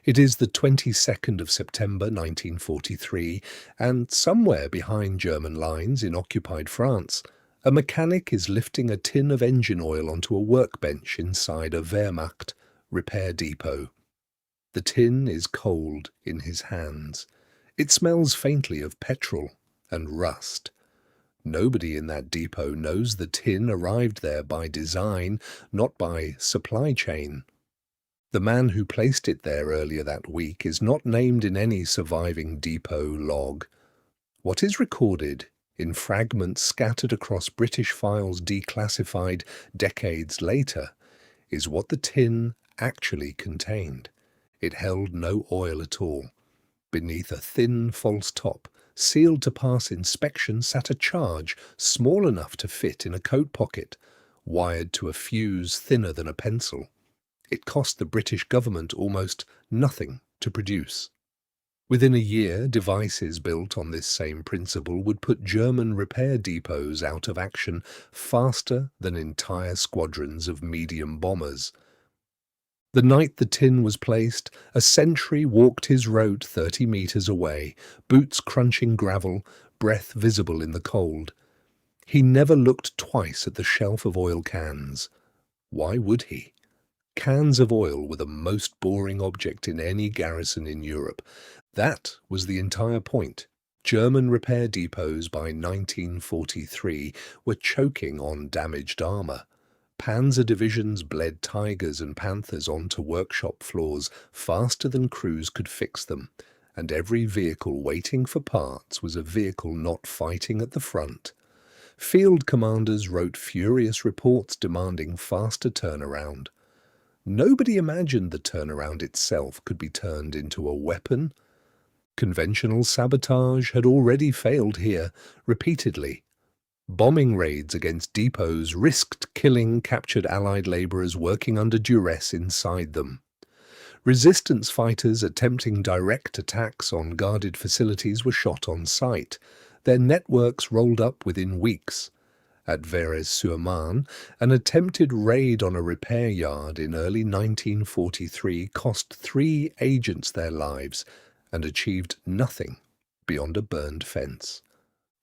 It is the 22nd of September 1943, and somewhere behind German lines in occupied France, a mechanic is lifting a tin of engine oil onto a workbench inside a Wehrmacht repair depot. The tin is cold in his hands. It smells faintly of petrol and rust. Nobody in that depot knows the tin arrived there by design, not by supply chain. The man who placed it there earlier that week is not named in any surviving depot log. What is recorded, in fragments scattered across British files declassified decades later, is what the tin actually contained. It held no oil at all. Beneath a thin false top, sealed to pass inspection, sat a charge small enough to fit in a coat pocket, wired to a fuse thinner than a pencil. It cost the British government almost nothing to produce. Within a year, devices built on this same principle would put German repair depots out of action faster than entire squadrons of medium bombers. The night the tin was placed, a sentry walked his road 30 meters away, boots crunching gravel, breath visible in the cold. He never looked twice at the shelf of oil cans. Why would he? Cans of oil were the most boring object in any garrison in Europe. That was the entire point. German repair depots by 1943 were choking on damaged armour. Panzer divisions bled tigers and panthers onto workshop floors faster than crews could fix them, and every vehicle waiting for parts was a vehicle not fighting at the front. Field commanders wrote furious reports demanding faster turnaround. Nobody imagined the turnaround itself could be turned into a weapon. Conventional sabotage had already failed here, repeatedly. Bombing raids against depots risked killing captured Allied labourers working under duress inside them. Resistance fighters attempting direct attacks on guarded facilities were shot on sight. Their networks rolled up within weeks. At Vaires-sur-Marne, an attempted raid on a repair yard in early 1943 cost 3 agents their lives and achieved nothing beyond a burned fence.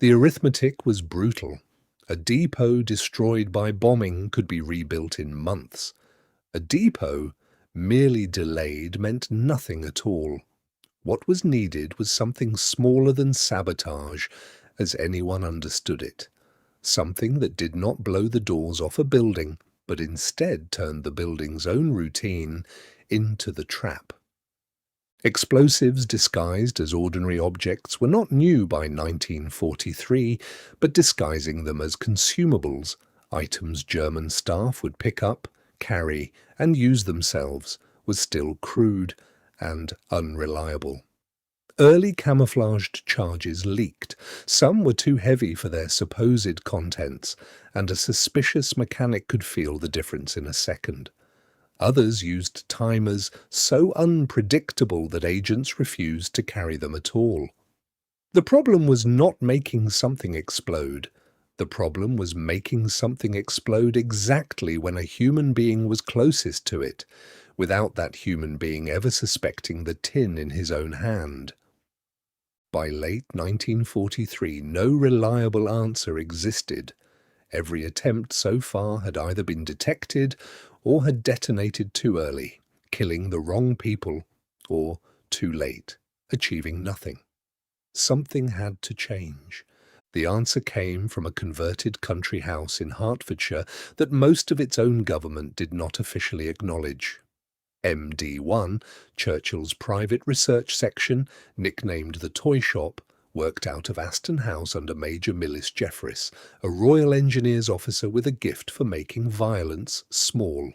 The arithmetic was brutal. A depot destroyed by bombing could be rebuilt in months. A depot merely delayed meant nothing at all. What was needed was something smaller than sabotage, as anyone understood it. Something that did not blow the doors off a building, but instead turned the building's own routine into the trap. Explosives disguised as ordinary objects were not new by 1943, but disguising them as consumables, items German staff would pick up, carry, and use themselves, was still crude and unreliable. Early camouflaged charges leaked. Some were too heavy for their supposed contents, and a suspicious mechanic could feel the difference in a second. Others used timers so unpredictable that agents refused to carry them at all. The problem was not making something explode. The problem was making something explode exactly when a human being was closest to it, without that human being ever suspecting the tin in his own hand. By late 1943, no reliable answer existed. Every attempt so far had either been detected or had detonated too early, killing the wrong people, or too late, achieving nothing. Something had to change. The answer came from a converted country house in Hertfordshire that most of its own government did not officially acknowledge. MD1, Churchill's private research section, nicknamed the Toyshop, worked out of Aston House under Major Millis Jeffreys, a Royal Engineers officer with a gift for making violence small.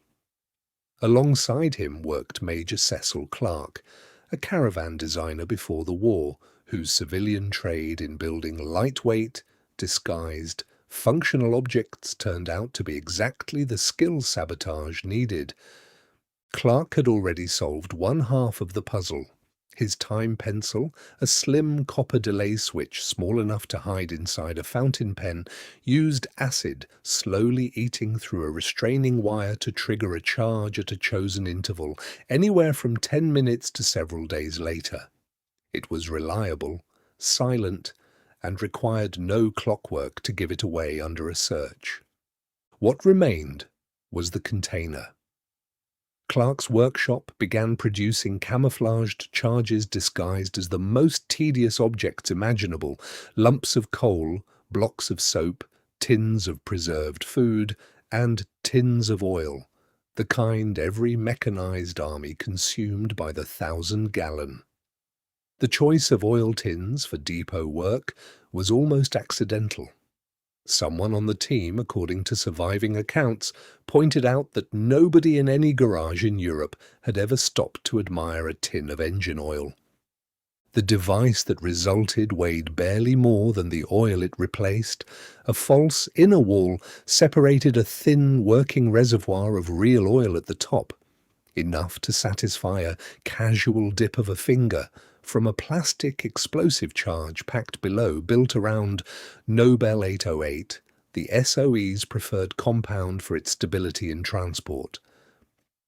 Alongside him worked Major Cecil Clark, a caravan designer before the war, whose civilian trade in building lightweight, disguised, functional objects turned out to be exactly the skill sabotage needed. Clark had already solved one half of the puzzle. His time pencil, a slim copper delay switch small enough to hide inside a fountain pen, used acid, slowly eating through a restraining wire to trigger a charge at a chosen interval, anywhere from 10 minutes to several days later. It was reliable, silent, and required no clockwork to give it away under a search. What remained was the container. Clark's workshop began producing camouflaged charges disguised as the most tedious objects imaginable: lumps of coal, blocks of soap, tins of preserved food, and tins of oil, the kind every mechanized army consumed by the 1,000-gallon. The choice of oil tins for depot work was almost accidental. Someone on the team, according to surviving accounts, pointed out that nobody in any garage in Europe had ever stopped to admire a tin of engine oil. The device that resulted weighed barely more than the oil it replaced. A false inner wall separated a thin working reservoir of real oil at the top, enough to satisfy a casual dip of a finger, from a plastic explosive charge packed below, built around Nobel 808, the SOE's preferred compound for its stability in transport.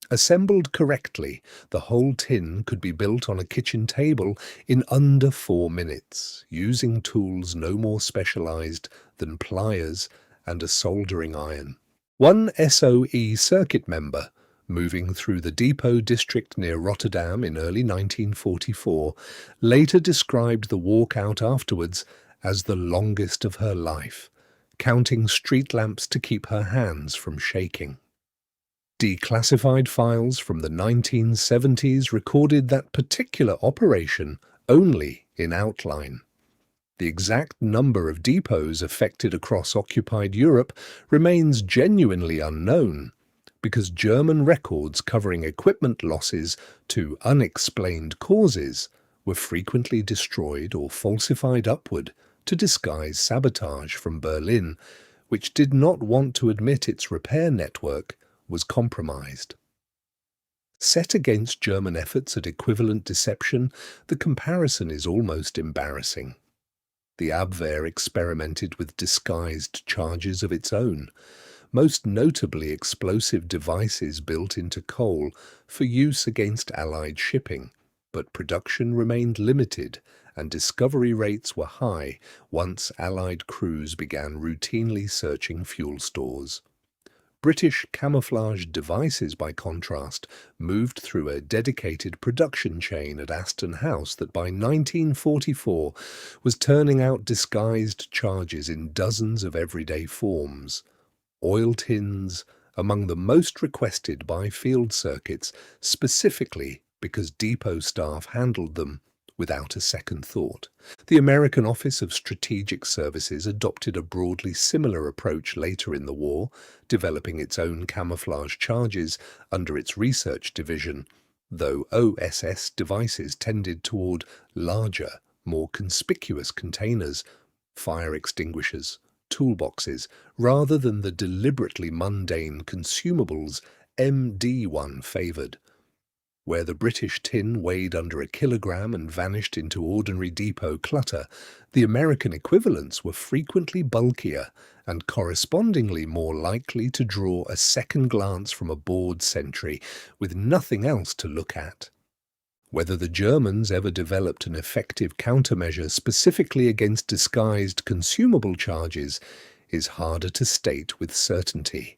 Assembled correctly, the whole tin could be built on a kitchen table in under 4 minutes, using tools no more specialized than pliers and a soldering iron. One SOE circuit member, moving through the depot district near Rotterdam in early 1944, later described the walk out afterwards as the longest of her life, counting street lamps to keep her hands from shaking. Declassified files from the 1970s recorded that particular operation only in outline. The exact number of depots affected across occupied Europe remains genuinely unknown, because German records covering equipment losses to unexplained causes were frequently destroyed or falsified upward to disguise sabotage from Berlin, which did not want to admit its repair network was compromised. Set against German efforts at equivalent deception, the comparison is almost embarrassing. The Abwehr experimented with disguised charges of its own, most notably explosive devices built into coal for use against Allied shipping, but production remained limited and discovery rates were high once Allied crews began routinely searching fuel stores. British camouflaged devices, by contrast, moved through a dedicated production chain at Aston House that by 1944 was turning out disguised charges in dozens of everyday forms. Oil tins, among the most requested by field circuits, specifically because depot staff handled them without a second thought. The American Office of Strategic Services adopted a broadly similar approach later in the war, developing its own camouflage charges under its research division, though OSS devices tended toward larger, more conspicuous containers, fire extinguishers, toolboxes, rather than the deliberately mundane consumables MD1 favoured. Where the British tin weighed under a kilogram and vanished into ordinary depot clutter, the American equivalents were frequently bulkier and correspondingly more likely to draw a second glance from a bored sentry with nothing else to look at. Whether the Germans ever developed an effective countermeasure specifically against disguised consumable charges is harder to state with certainty.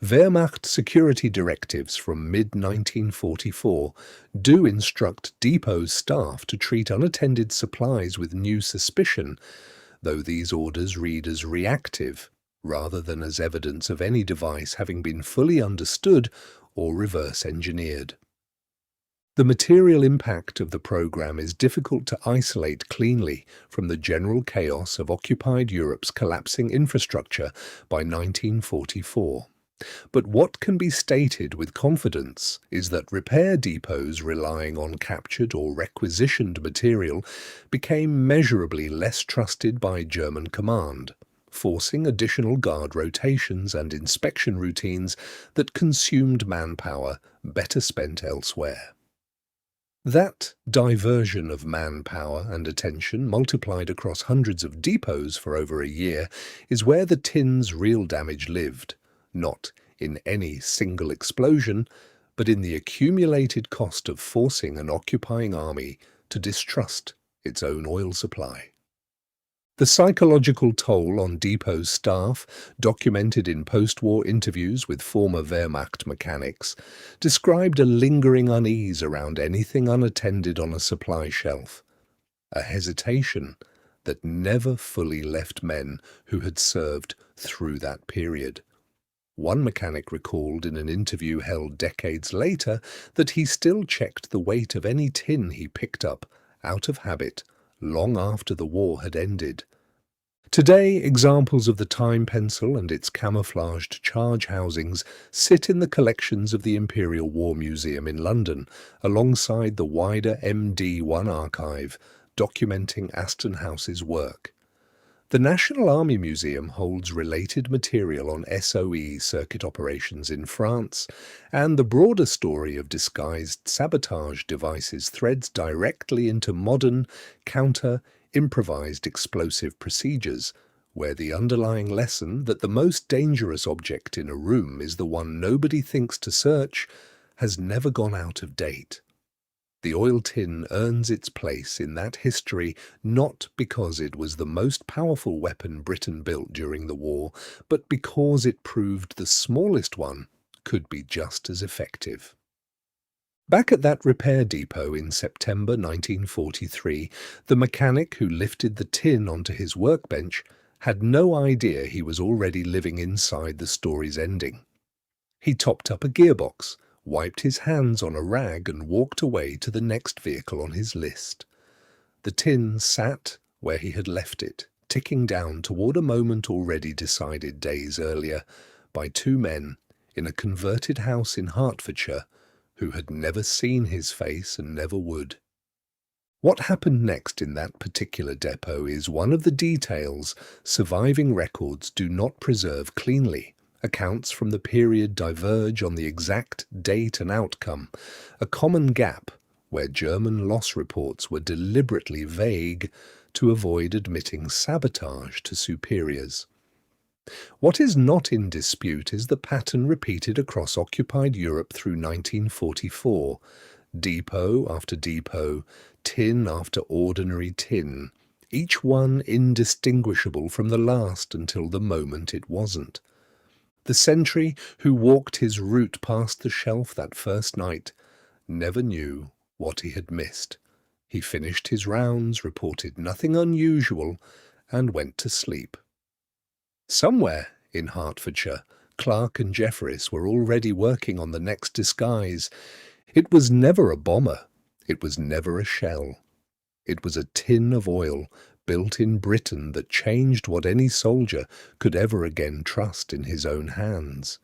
Wehrmacht security directives from mid-1944 do instruct depot staff to treat unattended supplies with new suspicion, though these orders read as reactive rather than as evidence of any device having been fully understood or reverse-engineered. The material impact of the program is difficult to isolate cleanly from the general chaos of occupied Europe's collapsing infrastructure by 1944. But what can be stated with confidence is that repair depots relying on captured or requisitioned material became measurably less trusted by German command, forcing additional guard rotations and inspection routines that consumed manpower better spent elsewhere. That diversion of manpower and attention, multiplied across hundreds of depots for over a year, is where the tin's real damage lived, not in any single explosion, but in the accumulated cost of forcing an occupying army to distrust its own oil supply. The psychological toll on depot's staff, documented in post-war interviews with former Wehrmacht mechanics, described a lingering unease around anything unattended on a supply shelf, a hesitation that never fully left men who had served through that period. One mechanic recalled in an interview held decades later that he still checked the weight of any tin he picked up, out of habit, long after the war had ended. Today, examples of the time pencil and its camouflaged charge housings sit in the collections of the Imperial War Museum in London, alongside the wider MD1 archive, documenting Aston House's work. The National Army Museum holds related material on SOE circuit operations in France, and the broader story of disguised sabotage devices threads directly into modern, improvised explosive procedures, where the underlying lesson that the most dangerous object in a room is the one nobody thinks to search has never gone out of date. The oil tin earns its place in that history not because it was the most powerful weapon Britain built during the war, but because it proved the smallest one could be just as effective. Back at that repair depot in September 1943, the mechanic who lifted the tin onto his workbench had no idea he was already living inside the story's ending. He topped up a gearbox, wiped his hands on a rag and walked away to the next vehicle on his list. The tin sat where he had left it, ticking down toward a moment already decided days earlier by two men in a converted house in Hertfordshire who had never seen his face and never would. What happened next in that particular depot is one of the details surviving records do not preserve cleanly. Accounts from the period diverge on the exact date and outcome, a common gap where German loss reports were deliberately vague to avoid admitting sabotage to superiors. What is not in dispute is the pattern repeated across occupied Europe through 1944, depot after depot, tin after ordinary tin, each one indistinguishable from the last until the moment it wasn't. The sentry who walked his route past the shelf that first night never knew what he had missed. He finished his rounds, reported nothing unusual, and went to sleep. Somewhere in Hertfordshire, Clark and Jeffries were already working on the next disguise. It was never a bomber. It was never a shell. It was a tin of oil built in Britain that changed what any soldier could ever again trust in his own hands.